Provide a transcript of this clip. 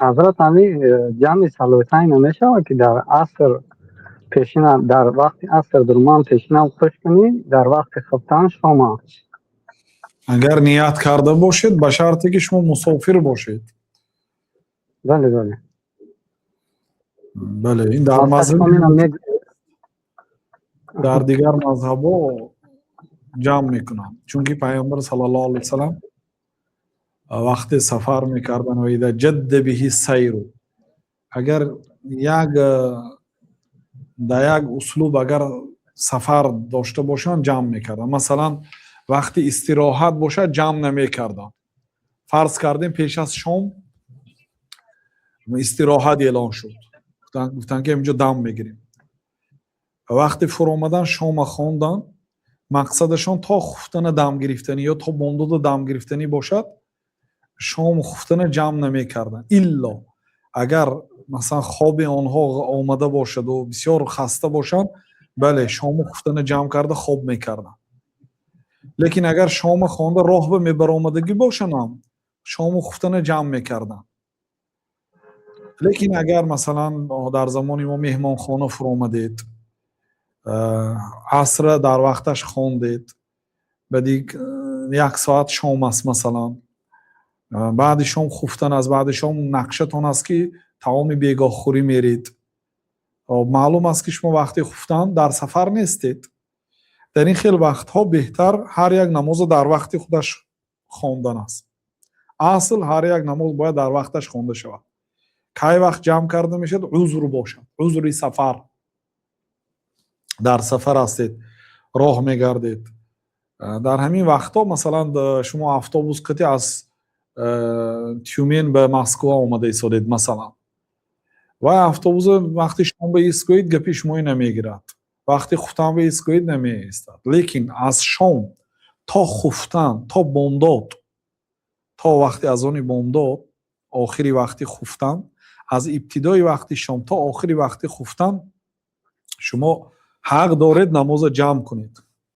حضرت همین جمع سلوتین نمیشه که در عصر پیشین در وقت عصر درمان پیشین خوش کنی در وقت خفتن شما. اگر نیت کرده باشید به شرطی که شما مسافر باشید. بله بله. بله این در مذهب در دیگر مذهب‌ها جمع میکنن، چون که پیامبر صلی الله علیه وسلم وقتی سفر میکردن و اذا جد به سیر، اگر در یک اسلوب اگر سفر داشته باشن جمع میکردن. مثلا وقتی استراحت باشه جمع نمیکردن. فرض کردیم پیش از شام استراحت اعلان شد، گفتن که اینجا دم میگیریم. وقتی فرو آمدن شام خواندن، مقصدشان تا خفتن دم گرفتنی یا تا بامداد دم گرفتنی باشد شام خفتن جمع نمیکردن. الا اگر مثلا خواب آنها آمده باشد و بسیار خسته باشند، بله شام خفتن جمع کرده خواب میکردن. لیکن اگر شام خوانده راه به میبرآمدگی باشند شام خفتن جمع میکردن. لیکن اگر مثلا در زمان ما مهمان خانه فرو آمدید، عصر در وقتش خواندید، بعد یک ساعت شام است، مثلا بعد شام خفتن از بعد شام نقشتون است که طعام بیگاه خوری میرید. معلوم است که شما وقتی خفتن در سفر نیستید. در این خیلی وقتها بهتر هر یک نماز در وقت خودش خواندن است. اصل هر یک نماز باید در وقتش خوانده شود. کی وقت جمع کرده میشد؟ عذر باشد، عذری سفر، در سفر هستید، راه میگردید. در همین وقتا مثلا شما اتوبوس قطعی از تیومین به مسکو آمده ایستادید مثلا، و اتوبوس وقتی شما به ایستگاهید گپی شما نمیگیرد، وقتی خفتن به ایستگاهید نمی ایستد. لیکن از شام تا خفتن تا بامداد، تا وقتی از آن بامداد آخری وقتی خفتن، از ابتدای وقتی شام تا آخری وقتی خفتن شما حق دارید نماز جمع کنید.